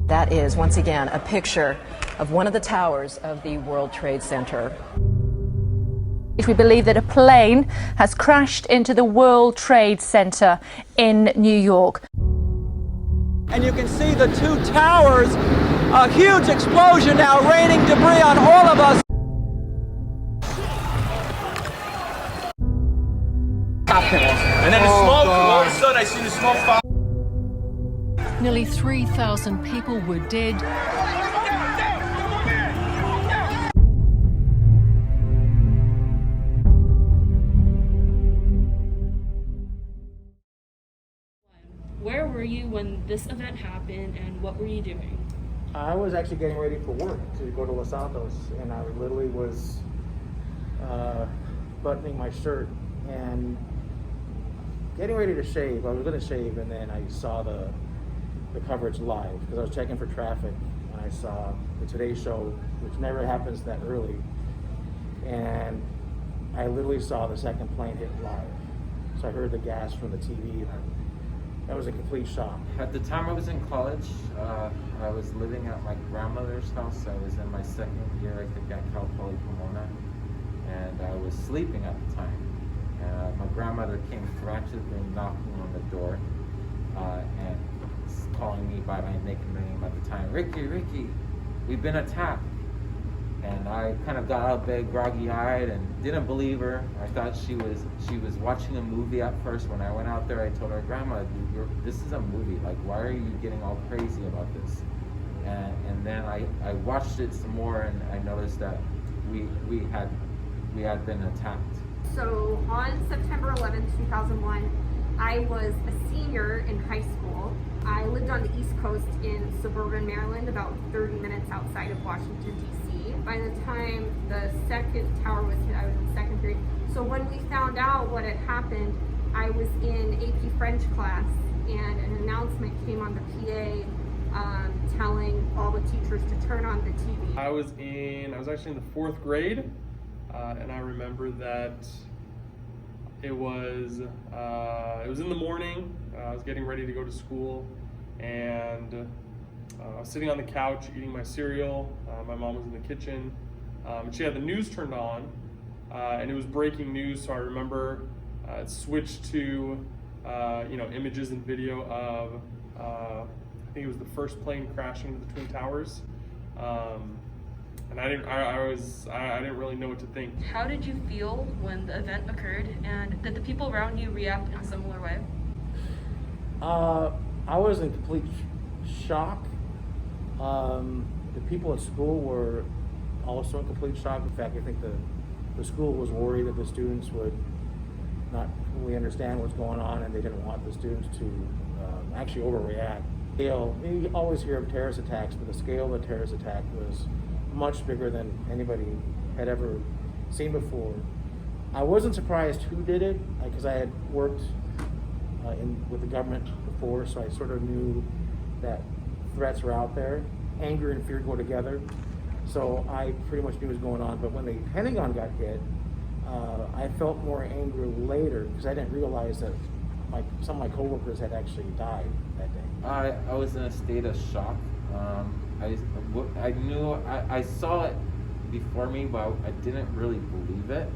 That is, once again, a picture of one of the towers of the World Trade Center. We believe that a plane has crashed into the World Trade Center in New York. And you can see the two towers, a huge explosion now raining debris on all of us. And then the smoke, all of a sudden I see the smoke fall. Nearly 3,000 people were dead. Where were you when this event happened, and what were you doing? I was actually getting ready for work to go to Los Altos, and I literally was buttoning my shirt and getting ready to shave. I was going to shave, and then I saw the coverage live because I was checking for traffic, and I saw the Today Show, which never happens that early, and I literally saw the second plane hit live. So I heard the gas from the TV. That was a complete shock. At the time I was in college, I was living at my grandmother's house. I was in my second year, I think, at Cal Poly Pomona, and I was sleeping at the time. My grandmother came frantically knocking on the door and calling me by my nickname at the time, Ricky, we've been attacked. And I kind of got out of bed groggy-eyed and didn't believe her. I thought she was watching a movie at first. When I went out there, I told her, Grandma, this is a movie. Like, why are you getting all crazy about this? And then I watched it some more, and I noticed that we had been attacked. So on September 11th, 2001, I was a senior in high school. I lived on the East Coast in suburban Maryland, about 30 minutes outside of Washington, D.C. By the time the second tower was hit, I was in second grade. So when we found out what had happened, I was in AP French class, and an announcement came on the PA telling all the teachers to turn on the TV. I was actually in the fourth grade, and I remember that it was in the morning. I was getting ready to go to school, and I was sitting on the couch eating my cereal. My mom was in the kitchen. She had the news turned on, and it was breaking news. So I remember it switched to images and video of I think it was the first plane crashing into the Twin Towers. And I didn't really know what to think. How did you feel when the event occurred, and did the people around you react in a similar way? I was in complete shock. The people at school were also in complete shock. In fact, I think the school was worried that the students would not fully understand what's going on, and they didn't want the students to actually overreact. You always hear of terrorist attacks, but the scale of the terrorist attack was much bigger than anybody had ever seen before. I wasn't surprised who did it, because I had worked with the government before, so I sort of knew that threats were out there. Anger and fear go together, so I pretty much knew what was going on. But when the Pentagon got hit, I felt more anger later, because I didn't realize that some of my coworkers had actually died that day. I was in a state of shock. I saw it before me, but I didn't really believe it.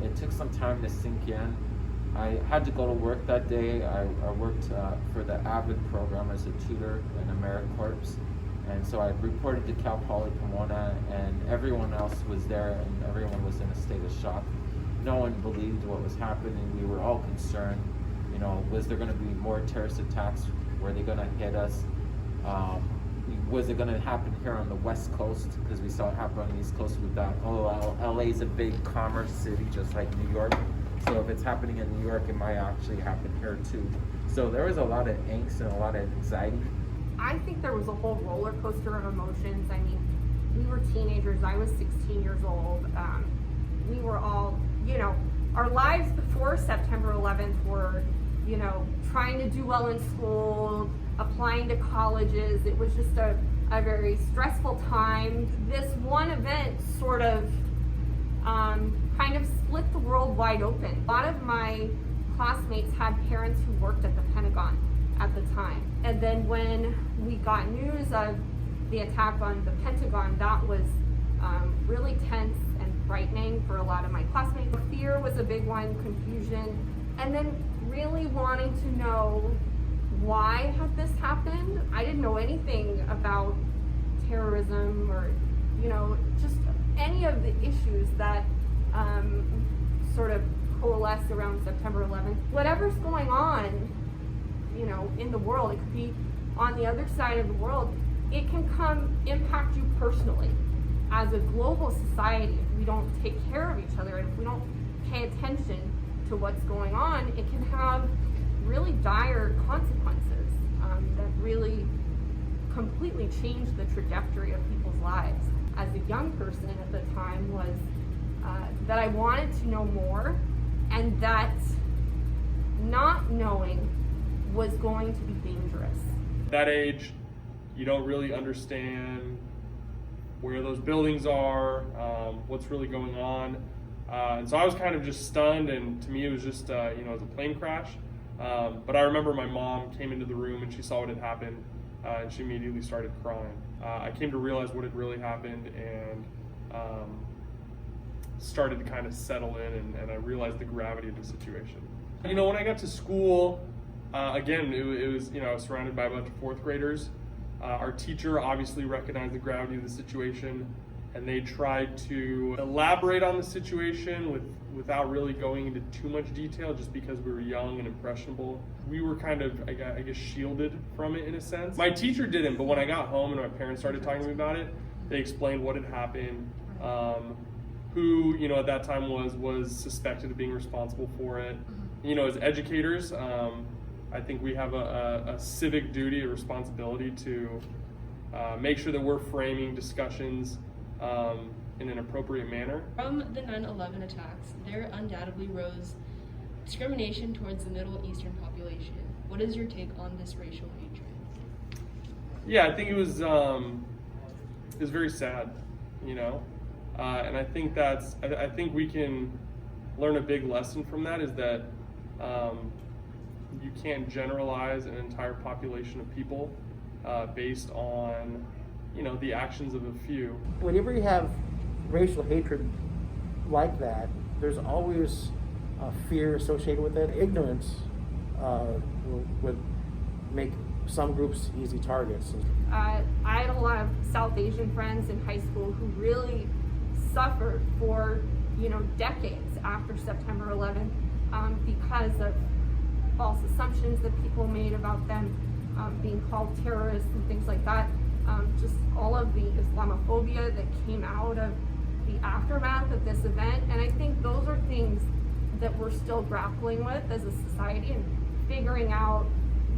It took some time to sink in. I had to go to work that day. I worked for the AVID program as a tutor in AmeriCorps, and so I reported to Cal Poly Pomona, and everyone else was there, and everyone was in a state of shock. No one believed what was happening. We were all concerned. Was there going to be more terrorist attacks? Were they going to hit us? Was it going to happen here on the West Coast? Because we saw it happen on the East Coast with that. LA's a big commerce city, just like New York. So if it's happening in New York, it might actually happen here too. So there was a lot of angst and a lot of anxiety. I think there was a whole roller coaster of emotions. I mean, we were teenagers. I was 16 years old. We were all, our lives before September 11th were, trying to do well in school, applying to colleges. It was just a very stressful time. This one event sort of kind of split the world wide open. A lot of my classmates had parents who worked at the Pentagon at the time. And then when we got news of the attack on the Pentagon, that was really tense and frightening for a lot of my classmates. Fear was a big one, confusion, and then really wanting to know why had this happened. I didn't know anything about terrorism or, you know, just any of the issues that sort of coalesce around September 11th. Whatever's going on, you know, in the world, it could be on the other side of the world, it can impact you personally. As a global society, if we don't take care of each other and if we don't pay attention to what's going on, it can have really dire consequences that really completely change the trajectory of people's lives. As a young person at the time was that I wanted to know more, and that not knowing was going to be dangerous. At that age, you don't really understand where those buildings are, what's really going on. And so I was kind of just stunned, and to me it was just, you know, it was a plane crash. But I remember my mom came into the room and she saw what had happened, and she immediately started crying. I came to realize what had really happened, and started to kind of settle in, and I realized the gravity of the situation. You know, when I got to school, again, it was, you know, I was surrounded by a bunch of fourth graders. Our teacher obviously recognized the gravity of the situation, and they tried to elaborate on the situation without really going into too much detail, just because we were young and impressionable. We were kind of, I guess, shielded from it in a sense. My teacher didn't, but when I got home and my parents started talking to me about it, they explained what had happened, who, you know, at that time was suspected of being responsible for it. You know, as educators, I think we have a civic duty, a responsibility to make sure that we're framing discussions in an appropriate manner. From the 9/11 attacks, there undoubtedly rose discrimination towards the Middle Eastern population. What is your take on this racial hatred? Yeah, I think it was very sad, you know, and I think I think we can learn a big lesson from that, is that you can't generalize an entire population of people based on, you know, the actions of a few. Whenever you have racial hatred like that, there's always fear associated with it. Ignorance would make some groups easy targets. I had a lot of South Asian friends in high school who really suffered for, you know, decades after September 11th because of false assumptions that people made about them being called terrorists and things like that. Just all of the Islamophobia that came out of the aftermath of this event. And I think those are things that we're still grappling with as a society, and figuring out,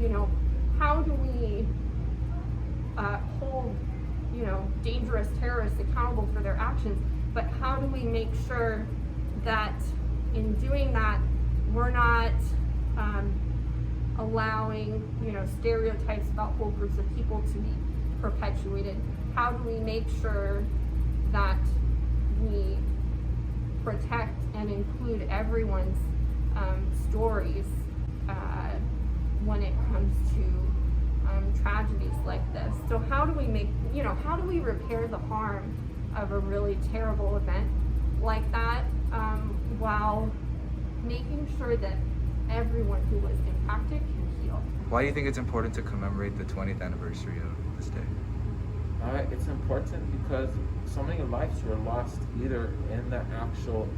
you know, how do we hold, you know, dangerous terrorists accountable for their actions, but how do we make sure that in doing that, we're not allowing, you know, stereotypes about whole groups of people to be perpetuated? How do we make sure that we protect and include everyone's stories when it comes to tragedies like this? So how do we make, you know, how do we repair the harm of a really terrible event like that while making sure that everyone who was impacted can heal? Why do you think it's important to commemorate the 20th anniversary of this day? It's important because so many lives were lost either in the actual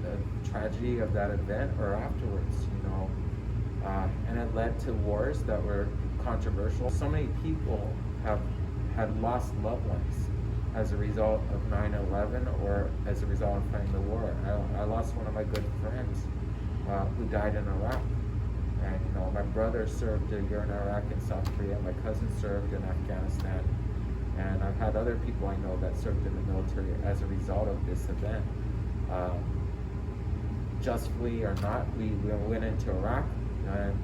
tragedy of that event or afterwards, you know, and it led to wars that were controversial. So many people had lost loved ones as a result of 9/11 or as a result of fighting the war. I lost one of my good friends who died in Iraq. And, you know, my brother served a year in Iraq and South Korea. My cousin served in Afghanistan. And I've had other people I know that served in the military as a result of this event. Justly or not, we went into Iraq,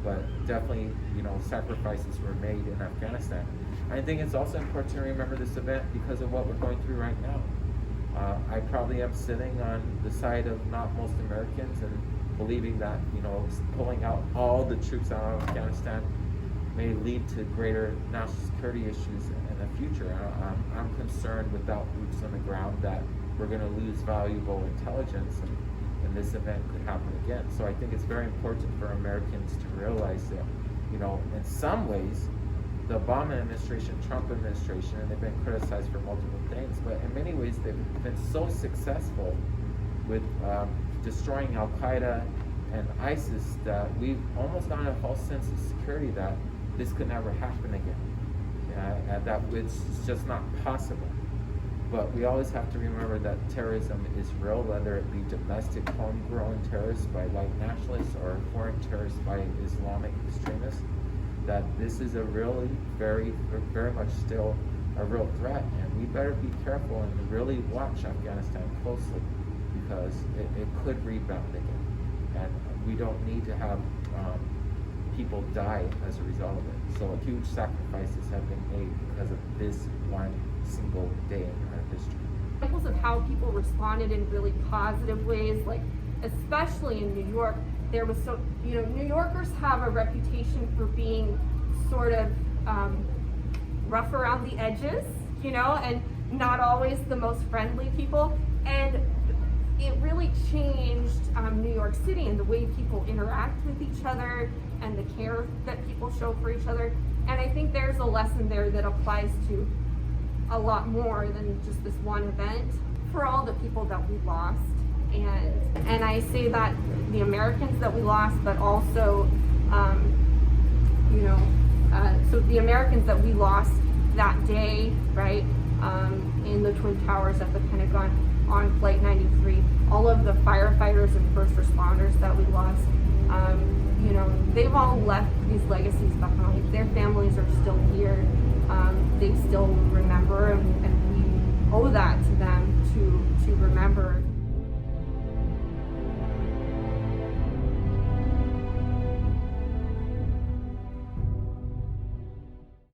but definitely, you know, sacrifices were made in Afghanistan. I think it's also important to remember this event because of what we're going through right now. I probably am sitting on the side of not most Americans and believing that, you know, pulling out all the troops out of Afghanistan may lead to greater national security issues in the future. I'm concerned without boots on the ground that we're going to lose valuable intelligence, and this event could happen again. So I think it's very important for Americans to realize that, you know, in some ways, the Obama administration, Trump administration, and they've been criticized for multiple things, but in many ways they've been so successful with destroying Al-Qaeda and ISIS that we've almost gotten a false sense of security that this could never happen again, and that it's just not possible. But we always have to remember that terrorism is real, whether it be domestic homegrown terrorists by white nationalists or foreign terrorists by Islamic extremists, that this is a really very much still a real threat, and we better be careful and really watch Afghanistan closely, because it could rebound again, and we don't need to have people die as a result of it. So huge sacrifices have been made because of this one single day in our history. Examples of how people responded in really positive ways, like especially in New York, there was so, you know, New Yorkers have a reputation for being sort of rough around the edges, you know, and not always the most friendly people. And it really changed New York City and the way people interact with each other and the care that people show for each other. And I think there's a lesson there that applies to a lot more than just this one event. For all the people that we lost, and I say that the Americans that we lost, but also, you know, so the Americans that we lost that day, right, in the Twin Towers at the Pentagon on Flight 93, all of the firefighters and first responders that we lost, you know, they've all left these legacies behind. Their families are still here. They still remember, and we owe that to them to remember.